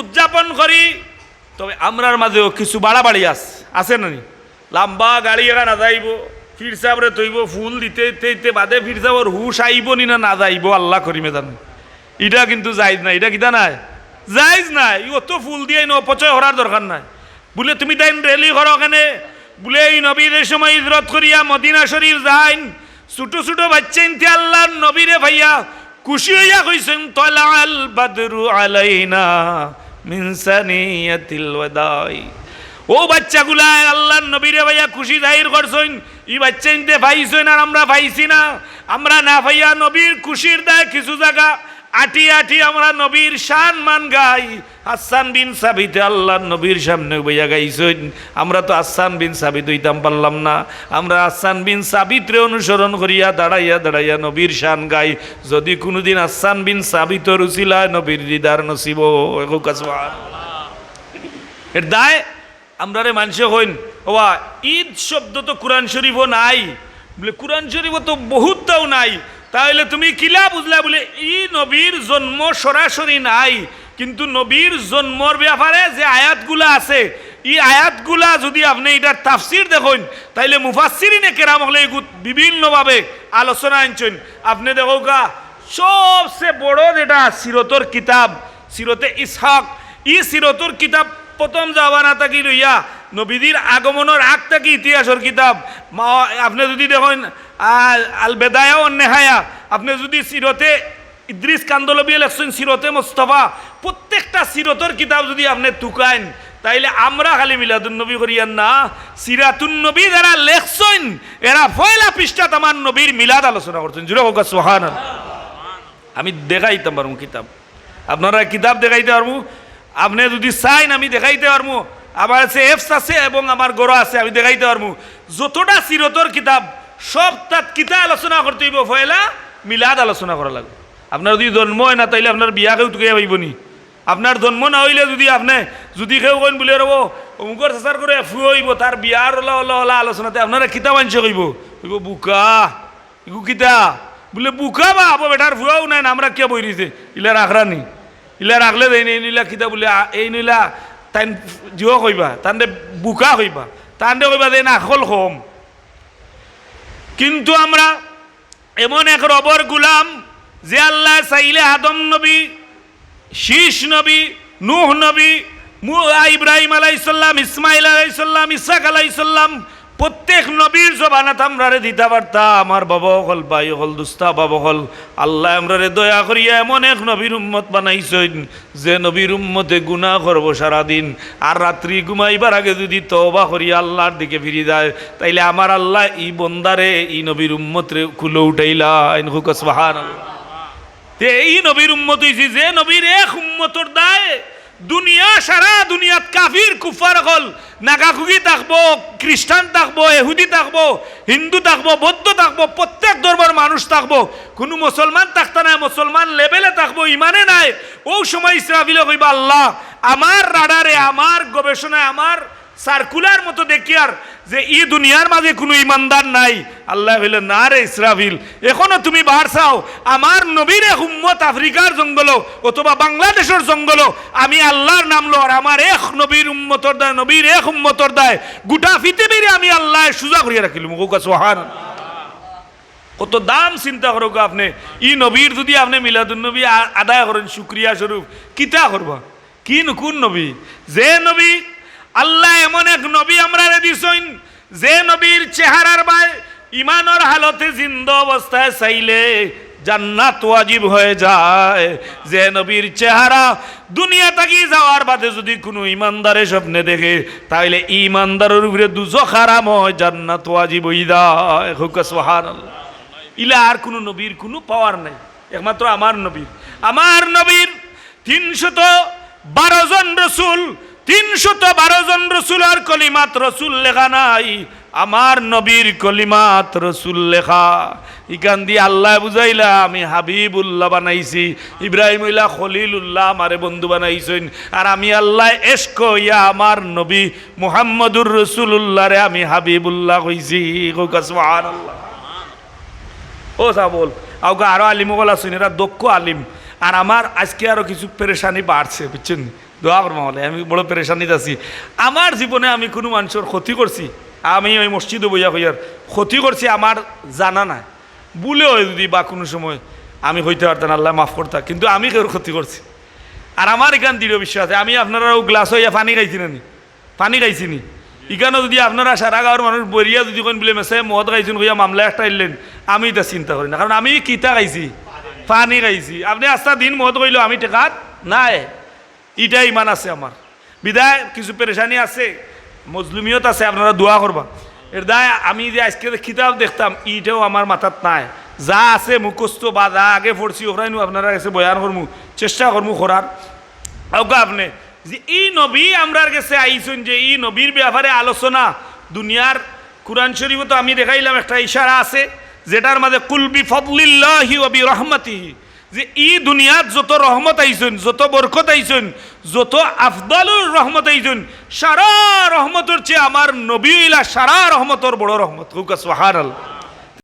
উদযাপন করি, তবে আমরার মাঝেও কিছু বাড়াবাড়ি আছে না নি? লম্বা গাড়ি এগা না যাইব, ফির সাবরে তৈব ফুল দিতে বাদে ফির সাবর হুশ আইব নি না যাইব আল্লাহ করিমে জানো। এটা কিন্তু যাইজ নাই, এটা কিতা নাই, যাইজ নাই। অত ফুল দিয়ে অপচয় করার দরকার নাই। বলে তুমি তাই রেলি করো কেনে? বলে এই নবীদের সময় হিজরত করিয়া মদিনা শরীফ যাইন, ছোট ছোট বাচ্চা ইনতে আল্লাহর নবীরে ভাইয়া খুশি হইয়া কইছেন তলাল বাদরু আলাইনা মিন সানিয়াতিল ওয়াদাই। ও বাচ্চাগুলা আল্লাহর নবীরে ভাইয়া খুশি জাহির করছেন, ই বাচ্চা ইনতে পাইছেন আর আমরা পাইছি না। আমরা না ভাইয়া নবীর খুশির দায় কিছু জায়গা আটি আটি আমরা নবীর শান মান গাই। হাসান বিন সাবিত আল্লাহর নবীর সামনে বইয়া গাইছেন, আমরা তো হাসান বিন সাবিত হইতাম পারলাম না। আমরা হাসান বিন সাবিতরে অনুসরণ করিয়া দাঁড়াইয়া দাঁড়াইয়া নবীর শান গাই। যদি কোনোদিন হাসান বিন সাবিতর উছিলায় নবীর দিদার নসিব এর দায় আমরা রে মানুষে হইন। ওয়া ঈদ শব্দ তো কোরআন শরীফও নাই, বলে কোরআন শরীফও তো বহুতটাও নাই। তাহলে তুমি কিলা বুঝলা? বলে ই নবীর জন্ম সরাসরি নাই, কিন্তু নবীর জন্মর ব্যাপারে যে আয়াতগুলা আছে, এই আয়াতগুলা যদি আপনি এটার তাফসির দেখেন, তাইলে মুফাসসিরিনে কেরাম হলে বিভিন্নভাবে আলোচনা আনছেন। আপনি দেখো গা সবচেয়ে বড় যেটা সিরতর কিতাব, সিরতে ইসহাক, ই সিরতর কিতাব প্রথম জামানা থাকি লইয়া নবীদের আগমনের আগ থাকি ইতিহাসের কিতাব। আপনি যদি দেখেন আল বেদায়া ও নেহায়া, আপনি যদি সিরতে ইদ্রিস কান্দলবী লেখছেন সিরতে মোস্তফা, প্রত্যেকটা সিরতর কিতাব যদি আপনি তুকাইন, তাইলে আমরা খালি মিলাদুন নবী করিয়ান না, সিরাতুন নবী যারা লেখছেন এরা পয়লা পৃষ্ঠাত আমার নবীর মিলাদ আলোচনা করছেন। জুড়ে হোক সুবহানাল্লাহ। আমি দেখাইতাম পারবো কিতাব, আপনারা কিতাব দেখাইতে পারবো, আপনি যদি চাইন আমি দেখাইতে পারবো। আমার কাছে এফস আছে এবং আমার গড় আছে, আমি দেখাইতে পারবো। যতটা সিরতর কিতাব সব তাত কিতা আলোচনা করতে হইব, পয়লা মিলাদ আলোচনা করা লাগবে। আপনার যদি জন্ম হয় না, তাইলে আপনার বিয়াকেও তুকে পাইব নি। আপনার জন্ম না হইলে যদি আপনি যদি কেউ কইন বলে রব অমুকর চাচার করে ফুয়ে হইব, তার বিয়ার ওলা আলোচনাতে আপনারা কিতা মানছে কইব, কইব বুকা ইগু কিতা বলে বুকা বা আবো বেটার ফুয়াও নাই না, আমরা কে বই দিছে ইলা রাখরা নি, ইলা রাখলে দেয় নি নীলা কিতা বলে এই নীলা তাই জিও কইবা, তান্ডে বুকা কইবা, তান্ডে কইবা যে না খল কম। কিন্তু আমরা এমন এক রবর গুলাম যে আল্লাহ চাইলে আদম নবী, শীষ নবী, নূহ নবী, ইব্রাহিম আলাইহিসসালাম, ইসমাইল আলাইহিসসালাম, ইসহাক আলাইহিসসালাম, প্রত্যেক নবীর জবানাত আমরারে দিতে পারতা। আমার বাবা হল, ভাই হল, দুস্তা বাবা হল, আল্লাহ আমরারে দয়া করিয়া এমন এক নবীর উম্মত বানাইছেন যে নবীর উম্মতে গুনাহ করব সারাদিন, আর রাত্রি ঘুমাইবার আগে যদি তওবা করিয়া আল্লাহর দিকে ফিরে যায়, তাইলে আমার আল্লাহ ই বন্দারে ই নবীর উম্মতরে খুলে উঠাইলা। সুবহানাল্লাহ। তে এই নবীর উম্মত হইছি যে নবীর এক উম্মতর দায় দুনিয়া, সারা দুনিয়াত কাফির কুফার হল, নাগাকুগি থাকবো, খ্রিস্টান থাকবো, ইহুদি থাকবো, হিন্দু থাকবো, বৌদ্ধ থাকবো, প্রত্যেক ধর্মের মানুষ থাকবো, কোনো মুসলমান থাকতে নাই, মুসলমান লেভেলে থাকবো, ইমানে নাই। ও সময় ইসরাফিলে কইবা আল্লাহ আমার রাডারে, আমার গবেষণায়, আমার সার্কুলার মতো দেখি আর যে এই দুনিয়ার মাঝে কোনো ইমানদার নাই। আল্লাহ বললেন না রে ইসরাফিল, এখনো তুমি বার চাও, আমার নবীর এক উম্মত আফ্রিকার জঙ্গল অথবা বাংলাদেশের জঙ্গল, আমি আল্লাহর নাম লো, আর আমার এক নবীর উম্মতর দায়, নবীর এক উম্মতর দায় গোটা পৃথিবীরে আমি আল্লাহ সুজা করিয়া রাখিলাম। সুবহানাল্লাহ। কত দাম চিন্তা করো আপনি। ই নবীর যদি আপনি মিলাদুন নবী আদায় করেন শুক্রিয়া স্বরূপ, কিতা করবা? কি কোন নবী? যে নবী আল্লাহ এমন এক নবী আমরা দিছেন যে নবীর চেহারার বাই ইমানের হালতে জিন্দা অবস্থায় চাইলে জান্নাত ওয়াজিব হয়ে যায়, যে নবীর চেহারা দুনিয়া থেকে যাওয়ার বাদে যদি কোনো ইমানদারে স্বপ্নে দেখে, তাহলে ইমানদারের উপরে দুজখ হারাম হয়, জান্নাত ওয়াজিব হয়ে যায়। সুবহানাল্লাহ। ইলা আর কোনো নবীর কোনো পাওয়ার নাই, একমাত্র আমার নবীর। আমার নবীর 312 জন রসুল, 312 জন রসুল আর কলিমাত রসুল লেখা নাই, আমার নবীর কলিমাত রসুল লেখা। ইকান দিয়ে আল্লাহ বুঝাইলা আমি হাবিবুল্লাহ বানাইছি, ইব্রাহিম হইলা খলিলুল্লাহ আমারে বন্ধু বানাইছেন, আর আমি আল্লাহ এশক ইয়া আমার নবী মুহাম্মদুর রসুল্লাহ রে আমি হাবিবুল্লাহ কইছি। সুবহানাল্লাহ। ও সাবল আউকা আরো আলিম বলা শুন, এরা দক্ষ আলিম। আর আমার আজকে আরও কিছু পেরেশানি বাড়ছে, বুঝছেন? দোয়া করবো হলে আমি বড় পেরেশানিতে আছি। আমার জীবনে আমি কোনো মানুষের ক্ষতি করছি, আমি ওই মসজিদে বইয়া হইয়ার ক্ষতি করছি আমার জানা নাই, ভুলে হয় যদি বা কোনো সময় আমি হইতে পারতেন, আল্লাহ মাফ করতাম, কিন্তু আমি কেউ ক্ষতি করছি। আর আমার এখান দৃঢ় বিশ্বাস আছে, আমি আপনারাও গ্লাস হইয়া পানি খাইছি না নি, পানি খাইছি নি এখানে যদি আপনারা সারা গাঁৱৰ মানুষ বরিয়া যদি কোন বলে মেসে মদ খাইছেন হইয়া মামলা একটা এলেন, আমি এটা চিন্তা করি না, কারণ আমি কিতা খাইছি, পানি খাইছি। আপনি আস্তা দিন মদ কইল আমি টেকাত নাই, ইটা ইমান আছে আমার। বিদায় কিছু পেরেশানি আছে, মজলুমিয়ত আছে, আপনারা দোয়া করবা। এর দায় আমি যে আজকে কিতাব দেখতাম ইটাও আমার মাথাত নাই, যা আছে মুখস্থ বা যা আগে পড়ছি ওখানে আপনারা কাছে বয়ান করমু, চেষ্টা করমু করার। ওকে আপনি যে এই নবী আমরার কাছে আইছেন, যে এই নবীর ব্যাপারে আলোচনা দুনিয়ার কুরআন শরীফে তো আমি দেখাইলাম একটা ইশারা আছে যেটার মাঝে কুল বিফদলিল্লাহি ওয়া বিরহমাতিহি, যে এই দুনিয়ার যত রহমত আইছেন, যত বরকত আইছেন, যত আফদালুর রহমত আইছেন, সারা রহমতের চেয়ে আমার নবী সারা রহমতর বড় রহমত। সুবহানাল্লাহ।